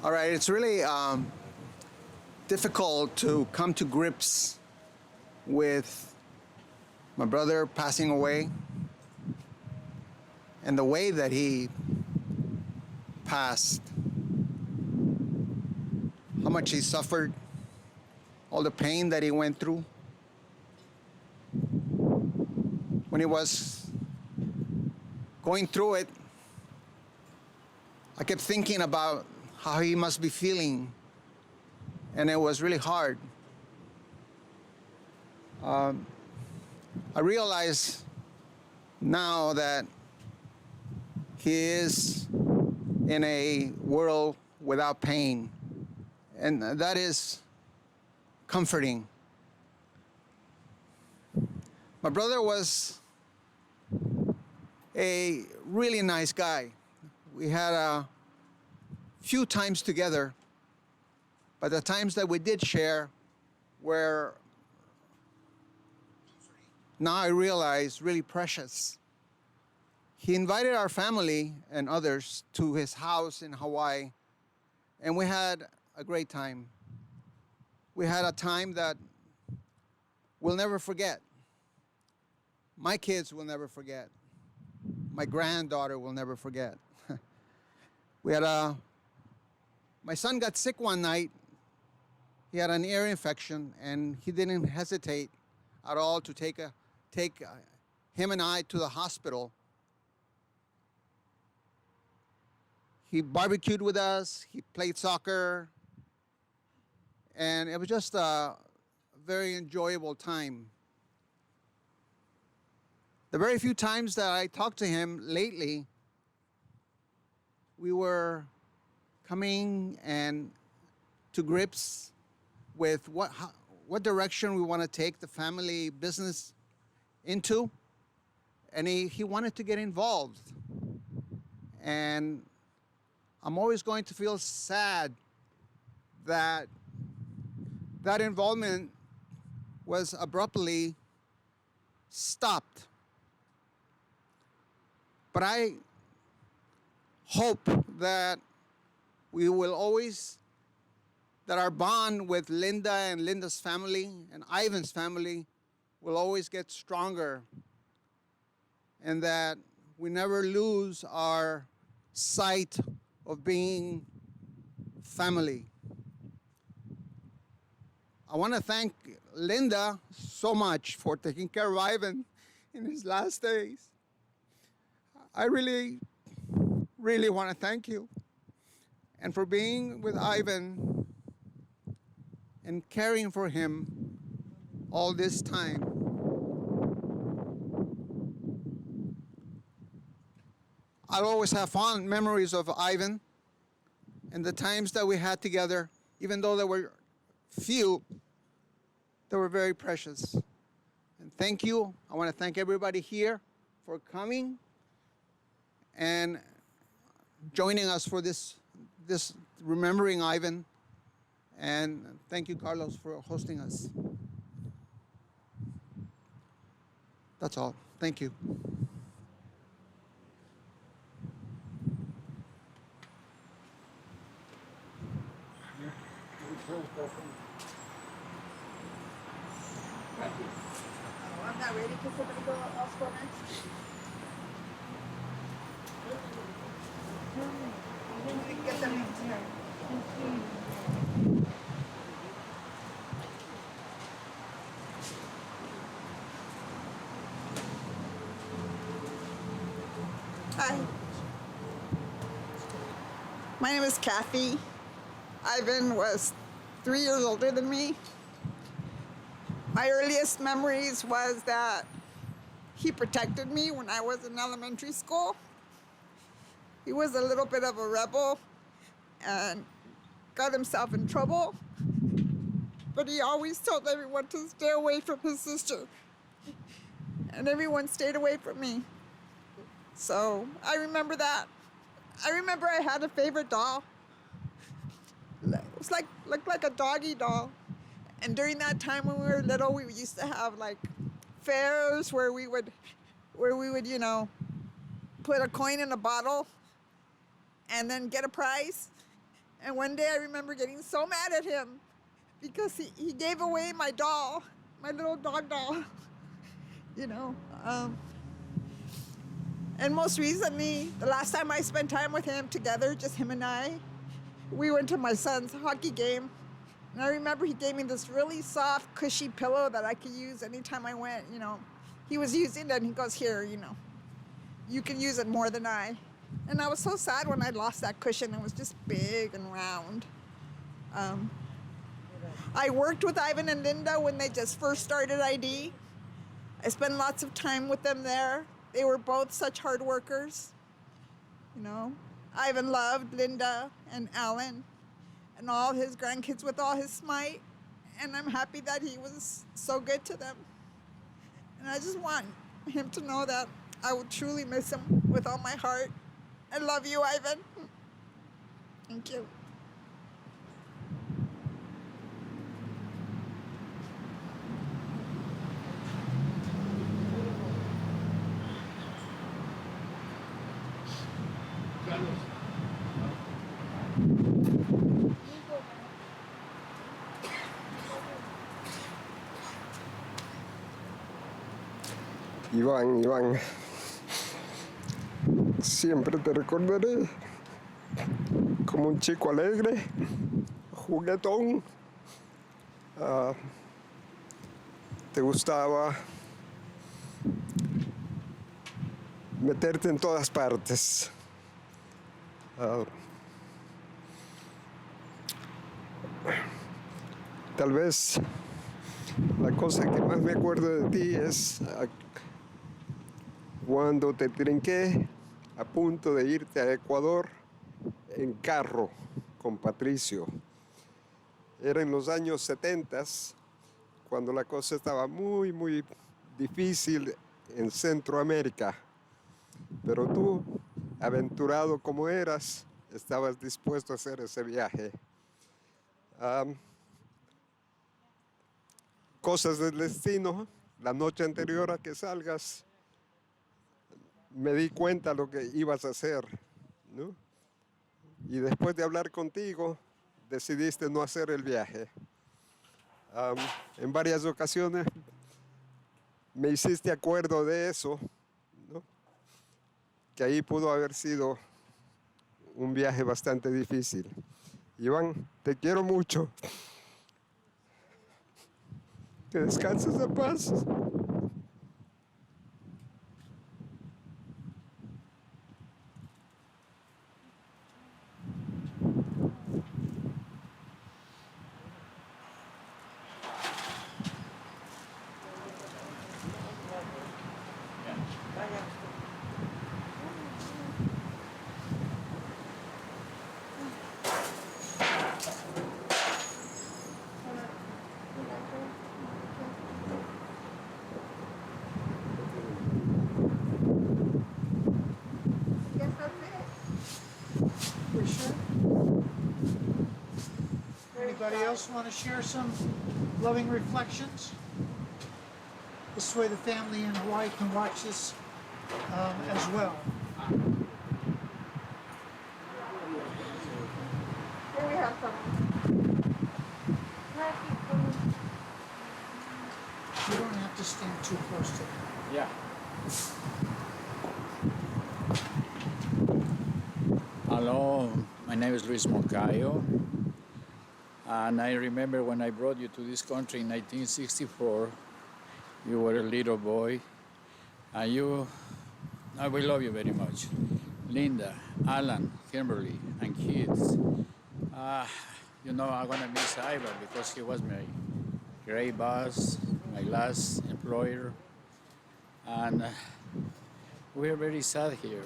All right, it's really difficult to come to grips with my brother passing away and the way that he passed, how much he suffered, all the pain that he went through. When he was going through it, I kept thinking about how he must be feeling, and it was really hard. I realize now that he is in a world without pain, and that is comforting. My brother was a really nice guy. We had a few times together, but the times that we did share were, now I realize, really precious. He invited our family and others to his house in Hawaii, and we had a great time. We had a time that we'll never forget. My kids will never forget. My granddaughter will never forget. My son got sick one night. He had an ear infection, and he didn't hesitate at all to take him and I to the hospital. He barbecued with us. He played soccer, and it was just a very enjoyable time. The very few times that I talked to him lately, we were coming and to grips with what direction we want to take the family business into, and he wanted to get involved. And I'm always going to feel sad that that involvement was abruptly stopped. But I hope that we will always, that our bond with Linda and Linda's family and Ivan's family will always get stronger, and that we never lose our sight of being family. I want to thank Linda so much for taking care of Ivan in his last days. I really, really want to thank you, and for being with Ivan and caring for him all this time. I'll always have fond memories of Ivan and the times that we had together, even though there were few, they were very precious. And thank you. I want to thank everybody here for coming and joining us for this remembering Ivan. And thank you, Carlos, for hosting us. That's all. Thank you. I'm not ready. Can somebody else go next? We can get them here. Hi. My name is Kathy. Ivan was 3 years older than me. My earliest memories was that he protected me when I was in elementary school. He was a little bit of a rebel and got himself in trouble, but he always told everyone to stay away from his sister, and everyone stayed away from me. So I remember that. I remember I had a favorite doll. It was looked like a doggy doll. And during that time when we were little, we used to have like fairs where we would, put a coin in a bottle and then get a prize. And one day I remember getting so mad at him because he gave away my doll, my little dog doll, you know. And most recently, the last time I spent time with him together, just him and I, we went to my son's hockey game. And I remember he gave me this really soft, cushy pillow that I could use anytime I went, you know. He was using it and he goes, here, you know, you can use it more than I. And I was so sad when I lost that cushion. It was just big and round. I worked with Ivan and Linda when they just first started ID. I spent lots of time with them there. They were both such hard workers, you know. Ivan loved Linda and Alan and all his grandkids with all his might, and I'm happy that he was so good to them. And I just want him to know that I will truly miss him with all my heart. I love you, Ivan. Thank you. Iván, siempre te recordaré como un chico alegre, juguetón. Te gustaba meterte en todas partes. Tal vez la cosa que más me acuerdo de ti es cuando te trinqué a punto de irte a Ecuador en carro con Patricio. Era en los años 70, cuando la cosa estaba muy, muy difícil en Centroamérica. Pero tú, aventurado como eras, estabas dispuesto a hacer ese viaje. Cosas del destino, la noche anterior a que salgas, me di cuenta lo que ibas a hacer, ¿no? Y después de hablar contigo, decidiste no hacer el viaje. En varias ocasiones me hiciste acuerdo de eso, ¿no? Que ahí pudo haber sido un viaje bastante difícil. Iván, te quiero mucho. Que descanses en paz. Anybody else want to share some loving reflections? This way the family in Hawaii can watch this as well. Here we have some. You don't have to stand too close to them. Yeah. Hello, my name is Luis Moncayo, and I remember when I brought you to this country in 1964, you were a little boy, and we love you very much. Linda, Alan, Kimberly, and kids. I'm gonna miss Ivan because he was my great boss, my last employer, and we're very sad here.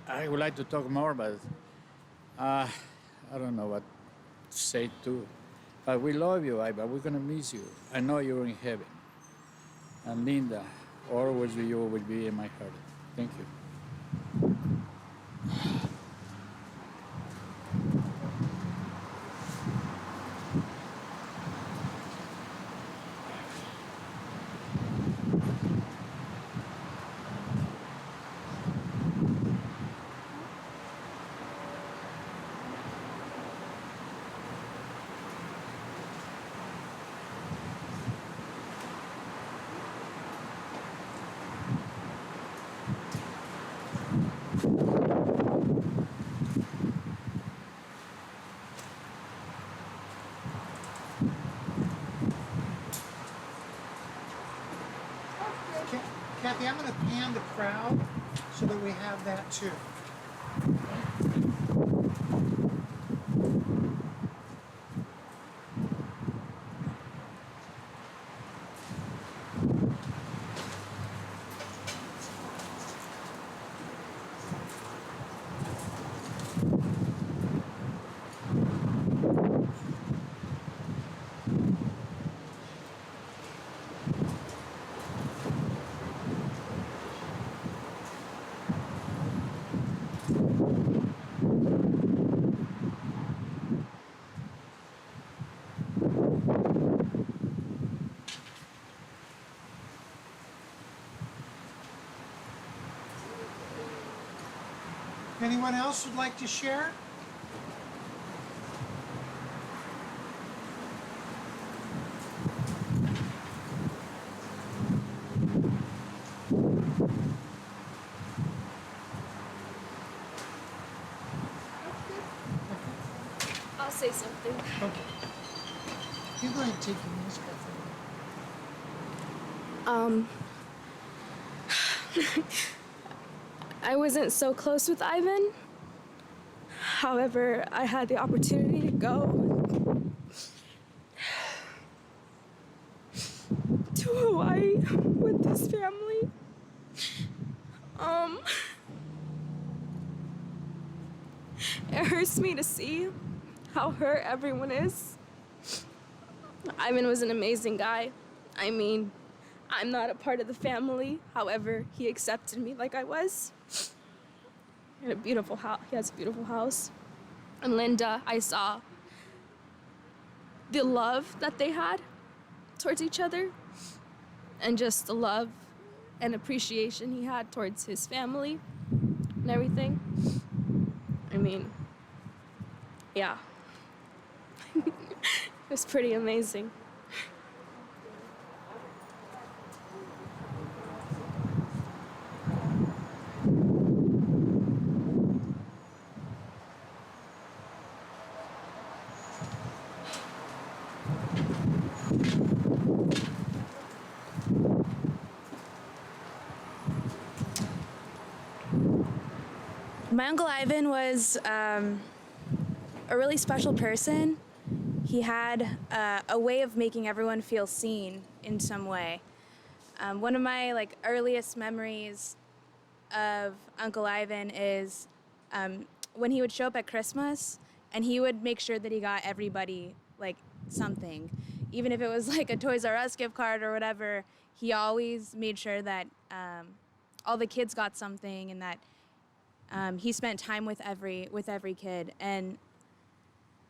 I would like to talk more, but I don't know what to say too. But we love you, Ivan. We're gonna miss you. I know you're in heaven. And Linda, always you will be in my heart. Thank you. and the crowd so that we have that too. Anyone else would like to share? I'll say something. Okay. You go ahead and take your music off. I wasn't so close with Ivan. However, I had the opportunity to go to Hawaii with his family. It hurts me to see how hurt everyone is. Ivan was an amazing guy. I mean, I'm not a part of the family. However, he accepted me like I was. And a beautiful house. He has a beautiful house. And Linda, I saw the love that they had towards each other, and just the love and appreciation he had towards his family and everything. I mean, yeah. It was pretty amazing. My Uncle Ivan was a really special person. He had a way of making everyone feel seen in some way. One of my earliest memories of Uncle Ivan is when he would show up at Christmas, and he would make sure that he got everybody something, even if it was a Toys R Us gift card or whatever. He always made sure that all the kids got something, and that he spent time with every kid. And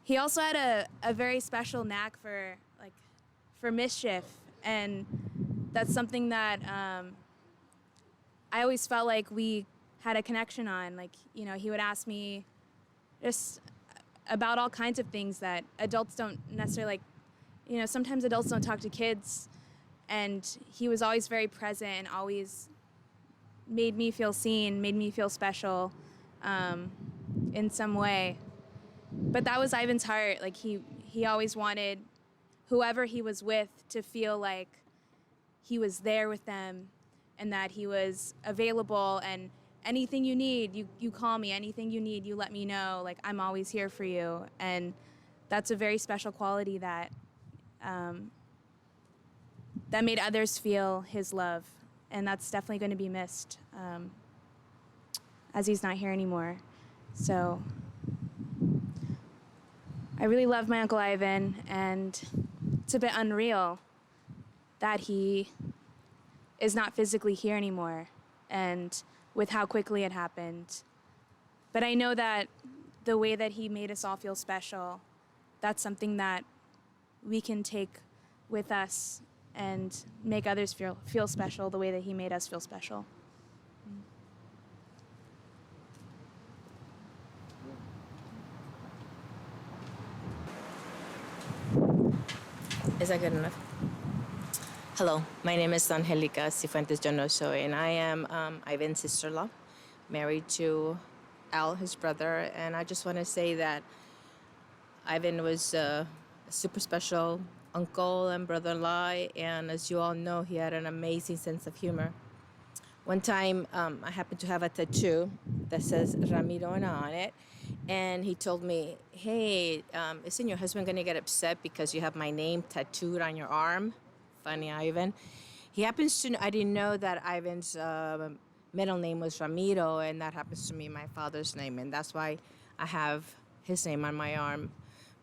he also had a very special knack for mischief, and that's something that I always felt like we had a connection on. He would ask me just about all kinds of things that adults don't necessarily sometimes adults don't talk to kids, and he was always very present and always made me feel seen, made me feel special in some way. But that was Ivan's heart. He always wanted whoever he was with to feel like he was there with them, and that he was available, and anything you need, you call me. Anything you need, you let me know. I'm always here for you. And that's a very special quality that that made others feel his love. And that's definitely going to be missed as he's not here anymore. So I really love my Uncle Ivan, and it's a bit unreal that he is not physically here anymore, and with how quickly it happened. But I know that the way that he made us all feel special, that's something that we can take with us and make others feel special the way that he made us feel special. Is that good enough? Hello, my name is Angelica Cifuentes Donosa, and I am Ivan's sister-in-law, married to Al, his brother. And I just want to say that Ivan was a super special uncle and brother-in-law, and as you all know, he had an amazing sense of humor. One time, I happened to have a tattoo that says Ramirona on it, and he told me, "Hey, isn't your husband gonna get upset because you have my name tattooed on your arm?" Funny, Ivan. He happens to. I didn't know that Ivan's middle name was Ramiro, and that happens to be my father's name, and that's why I have his name on my arm.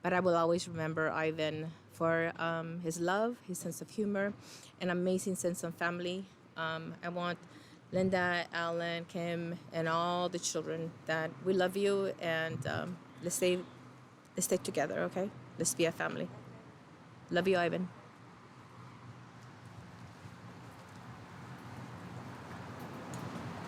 But I will always remember Ivan for his love, his sense of humor, an amazing sense of family. I want Linda, Alan, Kim, and all the children that we love you, and let's stay together, okay? Let's be a family. Love you, Ivan.